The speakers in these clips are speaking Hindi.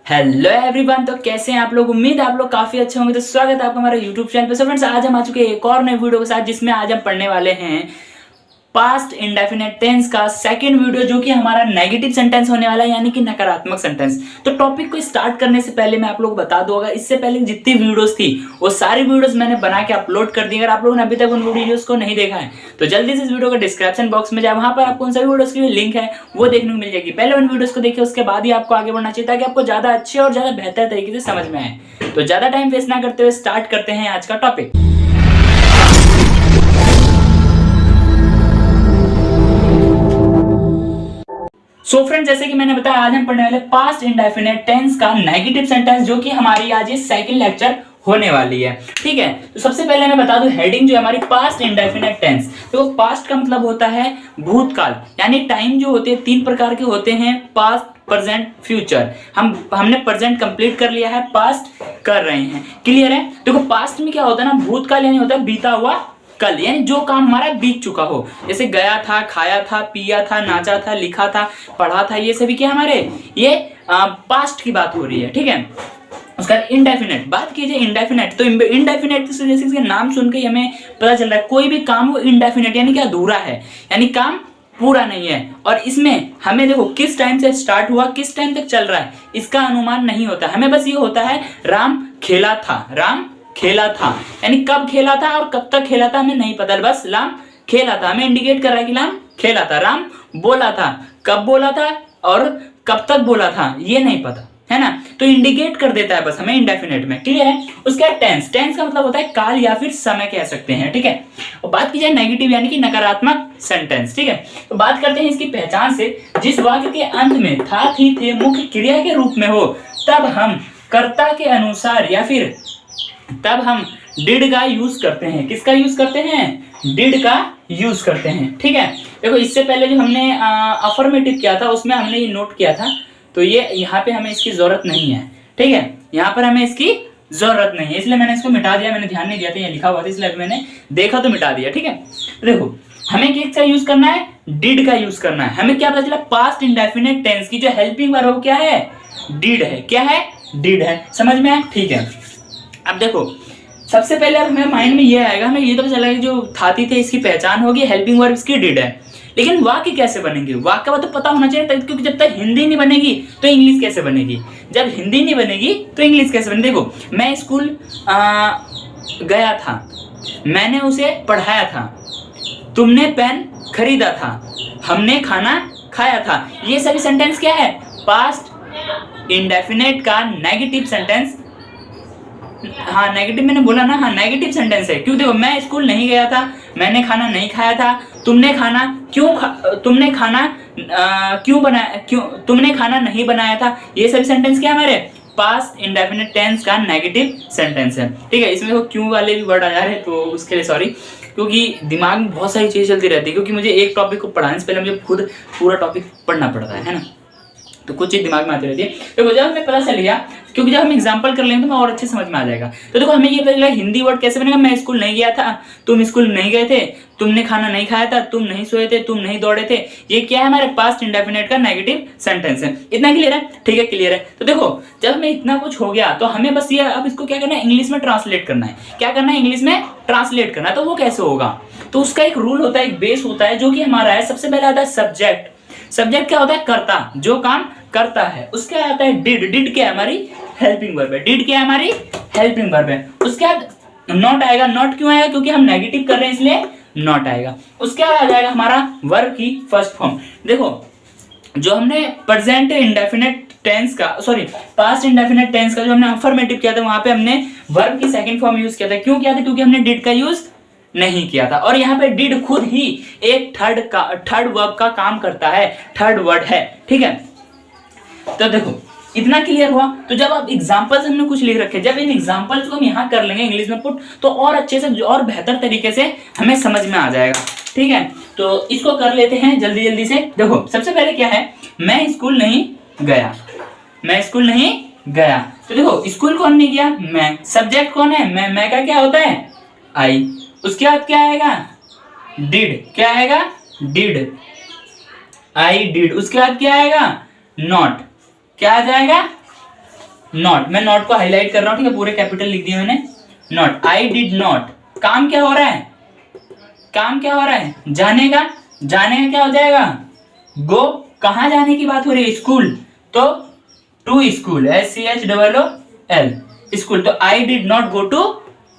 Hello everyone. तो कैसे हैं आप लोग? उम्मीद है आप लोग काफी अच्छे होंगे। तो स्वागत है आपका हमारे यूट्यूब चैनल पे। सो फ्रेंड्स, आज हम आ चुके हैं एक और नए वीडियो के साथ, जिसमें आज हम पढ़ने वाले हैं पास्ट इंडेफिनिट टेंस का सेकंड वीडियो, जो कि हमारा नेगेटिव सेंटेंस होने वाला है, यानी कि नकारात्मक सेंटेंस। तो टॉपिक को स्टार्ट करने से पहले मैं आप लोगों को बता दूंगा, इससे पहले जितनी वीडियोस थी वो सारी वीडियोस मैंने बना के अपलोड कर दी। अगर आप लोगों ने अभी तक उन वीडियोस को नहीं देखा है तो जल्दी से इस वीडियो का डिस्क्रिप्शन बॉक्स में जाए, वहां पर आपको उन सभी वीडियोस की लिंक है वो देखने को मिल जाएगी। पहले उन वीडियोस को देखिए, उसके बाद ही आपको आगे बढ़ना चाहिए, ताकि आपको ज्यादा अच्छे और ज्यादा बेहतर तरीके से समझ में आए। तो ज्यादा टाइम वेस्ट ना करते हुए स्टार्ट करते हैं आज का टॉपिक। सो फ्रेंड्स, जैसे कि मैंने बताया, आज हम पढ़ने वाले पास्ट इंडेफिनिट टेंस का नेगेटिव सेंटेंस, जो कि हमारी आज ये सेकंड लेक्चर होने वाली है। ठीक है, तो सबसे पहले मैं बता दूं हेडिंग जो है हमारी पास्ट इंडेफिनिट टेंस। तो पास्ट का मतलब होता है भूतकाल, यानी टाइम जो होते हैं तीन प्रकार के होते हैं: पास्ट, प्रेजेंट, फ्यूचर। हमने प्रेजेंट कंप्लीट कर लिया है, पास्ट कर रहे हैं। क्लियर है? देखो, पास्ट में क्या होता है ना, भूतकाल यानी होता है बीता हुआ कल, यानी जो काम हमारा बीत चुका हो, जैसे गया था, खाया था, पिया था, नाचा था, लिखा था, पढ़ा था, ये सभी क्या हमारे ये पास्ट की बात हो रही है। ठीक है, उसका इंडेफिनेट बात कीजिए। इंडेफिनेट तो इंडेफिनेट जैसे इसके नाम सुन के हमें पता चल रहा है कोई भी काम वो इंडेफिनेट यानी कि अधूरा है, यानी काम पूरा नहीं है। और इसमें हमें देखो किस टाइम से स्टार्ट हुआ, किस टाइम तक चल रहा है, इसका अनुमान नहीं होता। हमें बस ये होता है राम खेला था, राम खेला था, यानी कब खेला था और कब तक खेला था हमें नहीं पता, बस राम खेला था हमें इंडिकेट कर रहा है कि राम खेला था। राम बोला था, कब बोला था और कब तक बोला था ये नहीं पता, है ना, तो इंडिकेट कर देता है बस हमें इंडेफिनेट में। क्लियर है? उसका टेंस, टेंस का मतलब होता है काल या फिर समय कह सकते हैं। ठीक है, और बात की जाए नेगेटिव यानी कि नकारात्मक सेंटेंस। ठीक है, तो बात करते हैं इसकी पहचान से। जिस वाक्य के अंत में था, थी, थे मुख्य क्रिया के रूप में हो, तब हम कर्ता के अनुसार या फिर तब हम डिड का यूज करते हैं। किसका यूज करते हैं? डिड का यूज करते हैं। ठीक है, देखो इससे पहले जो हमने अफर्मेटिव किया था उसमें हमने ये नोट किया था, तो ये यहाँ पे हमें इसकी जरूरत नहीं है। ठीक है, यहाँ पर हमें इसकी जरूरत नहीं है, इसलिए मैंने इसको मिटा दिया। मैंने ध्यान नहीं दिया था ये लिखा हुआ था, इसलिए मैंने देखा तो मिटा दिया। ठीक है, देखो हमें किसका यूज करना है? डिड का यूज करना है। हमें क्या पता चला? पास्ट इंडेफिनिट टेंस की जो हेल्पिंग वर्ब क्या है? डिड है। क्या है? डिड है। समझ में आया? ठीक है, अब देखो सबसे पहले अब हमें माइंड में ये आएगा, हमें ये तो चला कि जो थाती थे इसकी पहचान होगी, हेल्पिंग वर्ब इसकी डिड है, लेकिन वाक्य कैसे बनेंगे? वाक्य का बात तो पता होना चाहिए, क्योंकि जब तक हिंदी नहीं बनेगी तो इंग्लिश कैसे बनेगी? जब हिंदी नहीं बनेगी तो इंग्लिश कैसे बनेगी? देखो, मैं स्कूल गया था, मैंने उसे पढ़ाया था, तुमने पेन खरीदा था, हमने खाना खाया था। ये सभी सेंटेंस क्या है? पास्ट इंडेफिनिट का नेगेटिव सेंटेंस। हाँ, नेगेटिव मैंने बोला ना, हाँ नेगेटिव सेंटेंस है। क्यों? देखो, मैं स्कूल नहीं गया था, मैंने खाना नहीं खाया था, तुमने खाना क्यों बनाया, क्यों तुमने खाना नहीं बनाया था, ये सभी सेंटेंस क्या हमारे पास्ट इंडेफिनिट टेंस का नेगेटिव सेंटेंस है। ठीक है, इसमें देखो क्यों वाले भी वर्ड आ जा रहे हैं, तो उसके लिए सॉरी, क्योंकि दिमाग में बहुत सारी चीजें चलती रहती है, क्योंकि मुझे एक टॉपिक को पढ़ाने से पहले मुझे खुद पूरा टॉपिक पढ़ना पड़ता है ना, तो कुछ चीज दिमाग में आती रहती है। तो जब हमें पता चल गया, क्योंकि जब हम एग्जांपल कर लेंगे तो हमें और अच्छे समझ में आ जाएगा। तो देखो हमें ये पता चला हिंदी वर्ड कैसे बनेगा। मैं स्कूल नहीं गया था, तुम स्कूल नहीं गए थे, तुमने खाना नहीं खाया था, तुम नहीं सोए थे, तुम नहीं दौड़े थे। ये क्या है? हमारे पास्ट इंडेफिनिट का नेगेटिव सेंटेंस है। इतना क्लियर है? ठीक है, क्लियर है। तो देखो जब हमें इतना कुछ हो गया तो हमें बस ये अब इसको क्या करना है? इंग्लिश में ट्रांसलेट करना है। क्या करना है? इंग्लिश में ट्रांसलेट करना है। तो वो कैसे होगा? तो उसका एक रूल होता है, एक बेस होता है, जो कि हमारा है। सबसे पहले आता है सब्जेक्ट। सब्जेक्ट क्या होता है? कर्ता, जो काम करता है। उसके बाद आता है डिड। डिड क्या है? हमारी हेल्पिंग वर्ब है। डिड क्या है? हमारी हेल्पिंग वर्ब है। उसके बाद नॉट आएगा। नॉट क्यों आएगा? क्योंकि हम नेगेटिव कर रहे हैं इसलिए नॉट आएगा। उसके बाद आ जाएगा हमारा वर्ब की फर्स्ट फॉर्म। देखो जो हमने प्रेजेंट इंडेफिनिट टेंस का, सॉरी पास्ट इंडेफिनिट टेंस का जो हमने अफर्मेटिव किया था, वहां पे हमने वर्ब की सेकंड फॉर्म यूज किया था। क्यों किया था? क्योंकि हमने डिड का यूज नहीं किया था। और यहाँ पे डिड खुद ही एक थर्ड वर्ब का काम करता है, थर्ड वर्ड है। ठीक है, तो देखो इतना क्लियर हुआ। तो जब आप एग्जांपल्स हमने कुछ लिख रखे, जब इन एग्जांपल्स को हम यहाँ कर लेंगे इंग्लिश में पुट, तो और अच्छे से और बेहतर तरीके से हमें समझ में आ जाएगा। ठीक है, तो इसको कर लेते हैं जल्दी जल्दी से। देखो सबसे पहले क्या है? मैं स्कूल नहीं गया, मैं स्कूल नहीं गया। तो देखो स्कूल कौन नहीं गया? मैं। सब्जेक्ट कौन है? मैं का क्या होता है? आई। उसके बाद क्या आएगा? डिड। क्या आएगा? Did, I did. उसके बाद क्या आएगा? नॉट। क्या आ जाएगा? नॉट, मैं नॉट को हाईलाइट कर रहा हूँ, ठीक है, पूरे कैपिटल लिख दिया मैंने, नॉट, आई डिड नॉट। काम क्या हो रहा है, काम क्या हो रहा है, जाने का, जाने का क्या हो जाएगा, गो, कहाँ जाने की बात हो रही है, स्कूल, तो टू स्कूल, SCHOOL, स्कूल, तो I did not go to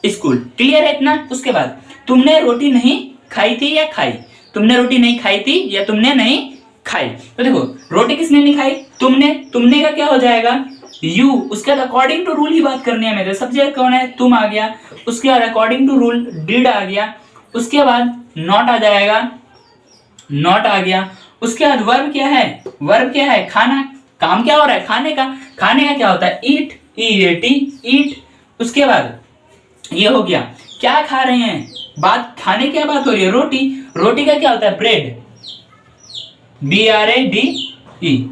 school. Clear है इतना। उसके बाद तुमने रोटी नहीं खाई थी या खाई, तुमने रोटी नहीं खाई थी या तुमने नहीं खाई। तो देखो रोटी किसने नहीं खाई, तुमने, तुमने का क्या हो जाएगा, यू। उसके बाद अकॉर्डिंग टू रूल ही बात करनी है मेरे, सब्जेक्ट कौन है, तुम आ गया। उसके बाद अकॉर्डिंग टू रूल डिड आ गया। उसके बाद नॉट आ जाएगा, नॉट आ गया। उसके बाद वर्ब क्या है, वर्ब क्या है, खाना, काम क्या हो रहा है, खाने का, खाने का क्या होता है, ईट, EAT, ईट। उसके बाद ये हो गया, क्या खा रहे हैं, बात, खाने की बात हो रही है, रोटी, रोटी का क्या होता है, ब्रेड, BRADE,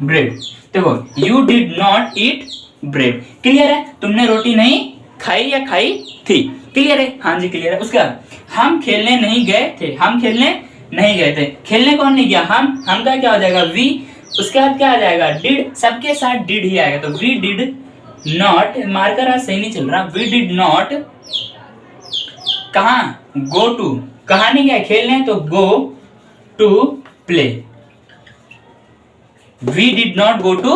ब्रेड। देखो you did not eat bread. Clear है, तुमने रोटी नहीं खाई या खाई थी। क्लियर है, हाँ जी क्लियर है। उसके बाद हम खेलने नहीं गए थे, हम खेलने नहीं गए थे, खेलने कौन नहीं गया, हम का क्या हो जाएगा, वी। उसके बाद क्या आ जाएगा, डिड, सबके साथ डिड ही आएगा, तो वी डिड नॉट, मार्कर आज सही नहीं चल रहा, वी डिड नॉट, कहा, गो टू, कहा नहीं गया खेलने, तो go to play, we did not go to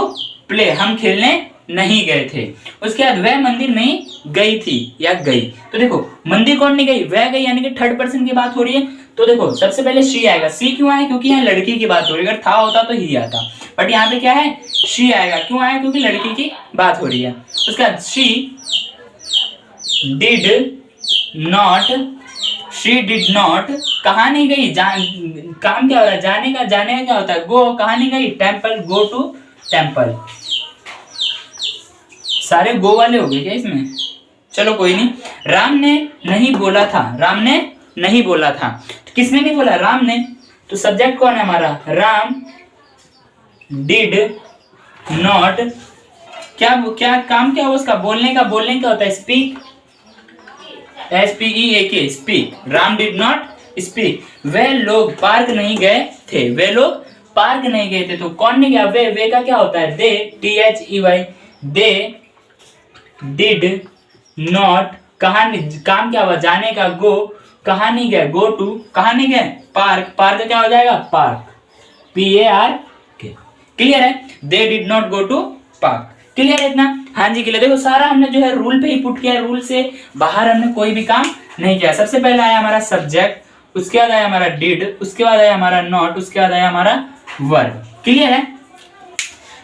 play, हम खेलने नहीं गए थे। उसके बाद वह मंदिर नहीं गई थी या गई, तो देखो मंदिर कौन नहीं गई, वह गई, यानी कि थर्ड पर्सन की बात हो रही है। तो देखो सबसे पहले शी आएगा, सी क्यों आया, क्योंकि यहाँ लड़की की बात हो रही है, अगर था होता तो ही आता, बट यहाँ पे क्या है, शी आएगा, क्यों आया, क्योंकि लड़की की बात हो रही है। उसके बाद she did not, she did not, कहाँ नहीं गई, काम क्या हो रहा है, जाने का, जाने का क्या होता है, गो, कहाँ नहीं गई, टेम्पल, गो टू टेम्पल। सारे गो वाले हो गए क्या इसमें, चलो कोई नहीं। राम ने नहीं बोला था, राम ने नहीं बोला था, तो किसने नहीं बोला, राम ने, तो सब्जेक्ट कौन है हमारा, राम डिड नॉट, क्या क्या काम क्या हो उसका, बोलने का, बोलने का होता है speak, SPEAK, speak, Ram did not speak. वे लोग पार्क नहीं गए थे, वे लोग पार्क नहीं गए थे, तो कौन नहीं गया, वे का क्या होता है, दे, THEY, दे डिड नॉट, कहा, काम क्या हुआ, जाने का, गो, कहा नहीं गए, गो टू, कहा नहीं गए, पार्क, पार्क क्या हो जाएगा, पार्क, PARK। क्लियर है, they did not go to park. Clear है इतना, हाँ जी क्लियर। देखो सारा हमने जो है रूल पे ही पुट किया, रूल से बाहर हमने कोई भी काम नहीं किया। सबसे पहले आया हमारा सब्जेक्ट, उसके बाद आया हमारा डिड, उसके बाद आया हमारा नॉट, उसके बाद आया हमारा वर्ब। क्लियर है,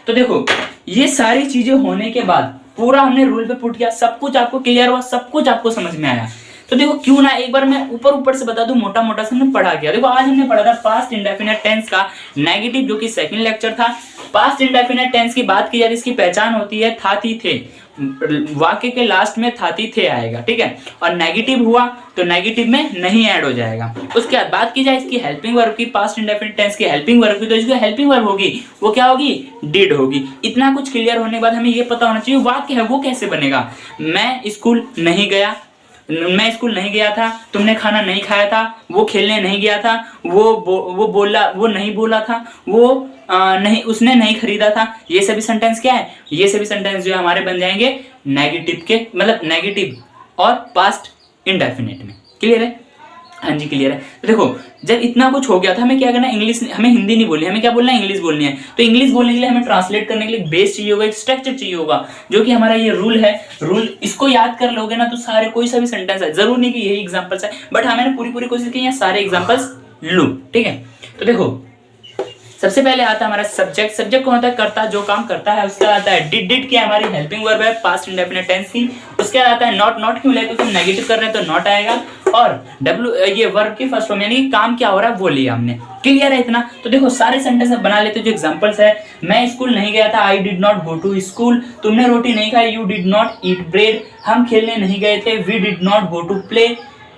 तो देखो ये सारी चीजें होने के बाद पूरा हमने रूल पे पुट किया, सब कुछ आपको क्लियर हुआ, सब कुछ आपको समझ में आया। तो देखो क्यों ना एक बार मैं ऊपर से बता दूं, मोटा मोटा से हमने पढ़ा गया। देखो आज हमने पढ़ा था पास्ट इंडेफिनिट टेंस का नेगेटिव, जो कि सेकंड लेक्चर था। पास्ट इंडेफिनिट टेंस की बात की जाए, इसकी पहचान होती है था, थी, थे, वाक्य के लास्ट में था, थी, थे आएगा, ठीक है, और नेगेटिव हुआ तो नेगेटिव में नहीं ऐड हो जाएगा। उसके बाद बात की जाए इसकी हेल्पिंग वर्ब की, पास्ट इंडेफिनिट टेंस की हेल्पिंग वर्ब की, तो इसकी हेल्पिंग वर्ब होगी वो क्या होगी, डिड होगी। इतना कुछ क्लियर होने के बाद हमें ये पता होना चाहिए वाक्य है वो कैसे बनेगा। मैं स्कूल नहीं गया, मैं स्कूल नहीं गया था, तुमने खाना नहीं खाया था, वो खेलने नहीं गया था, वो बोला, वो नहीं बोला था, वो नहीं, उसने नहीं खरीदा था। ये सभी सेंटेंस क्या है, ये सभी सेंटेंस जो है हमारे बन जाएंगे नेगेटिव के, मतलब नेगेटिव और पास्ट इंडेफिनिट में। क्लियर है, हाँ जी क्लियर है। तो देखो जब इतना कुछ हो गया था, हमें क्या करना है, इंग्लिश, हमें हिंदी नहीं बोलनी है, हमें क्या बोलना है, इंग्लिश बोलनी है। तो इंग्लिश बोलने के लिए हमें ट्रांसलेट करने के लिए बेस चाहिए होगा, एक स्ट्रक्चर चाहिए होगा, जो कि हमारा ये रूल है। रूल इसको याद कर लोगे ना तो सारे कोई सा भी सेंटेंस है, जरूर नहीं कि यही एग्जांपल्स है, बट हाँ मैंने पूरी कोशिश की है सारे एग्जांपल्स लूं, ठीक है। तो देखो सबसे पहले आता है हमारा सब्जेक्ट, सब्जेक्ट कौन होता है, कर्ता, जो काम करता है। उसके बाद आता है डिड, डिड की हमारी हेल्पिंग वर्ब है पास्ट इंडेफिनिट टेंस की। उसके बाद आता है नॉट, नॉट क्यों लिया, क्योंकि हम नेगेटिव कर रहे हैं तो नॉट आएगा। और डब्ल्यू, ये वर्ब की फर्स्ट फॉर्म, यानी काम क्या हो रहा है वो लिया हमने। क्लियर है इतना। तो देखो सारे सेंटेंस बना लेते जो एग्जांपल्स है। मैं स्कूल नहीं गया था, I did not go to school. तुमने रोटी नहीं खाई, you did not eat bread. हम खेलने नहीं गए थे, we did not go to play.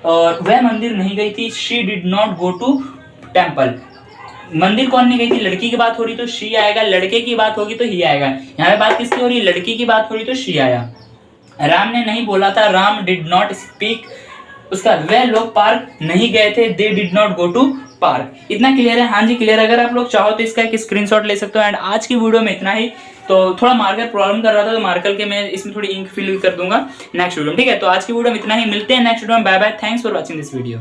और वह मंदिर नहीं गई थी, she did not go to temple. मंदिर कौन नहीं गई थी, लड़की की बात हो रही तो शी आएगा, लड़के की बात होगी तो ही आएगा। यहाँ पे बात किसकी हो रही है, लड़की की बात हो रही तो शी आया। राम ने नहीं बोला था, राम डिड नॉट स्पीक। उसका वह लोग पार्क नहीं गए थे, they did not go to park. इतना क्लियर है, हाँ जी क्लियर। अगर आप लोग चाहो तो इसका एक स्क्रीनशॉट ले सकते हो। एंड आज की वीडियो में इतना ही। तो थोड़ा मार्कर प्रॉब्लम कर रहा था, तो मार्कर के मैं इसमें थोड़ी इंक फिल कर दूंगा नेक्स्ट वीडियो में। ठीक है, तो आज की वीडियो में इतना ही, मिलते हैं नेक्स्ट वीडियो में। Bye bye, thanks for watching this video.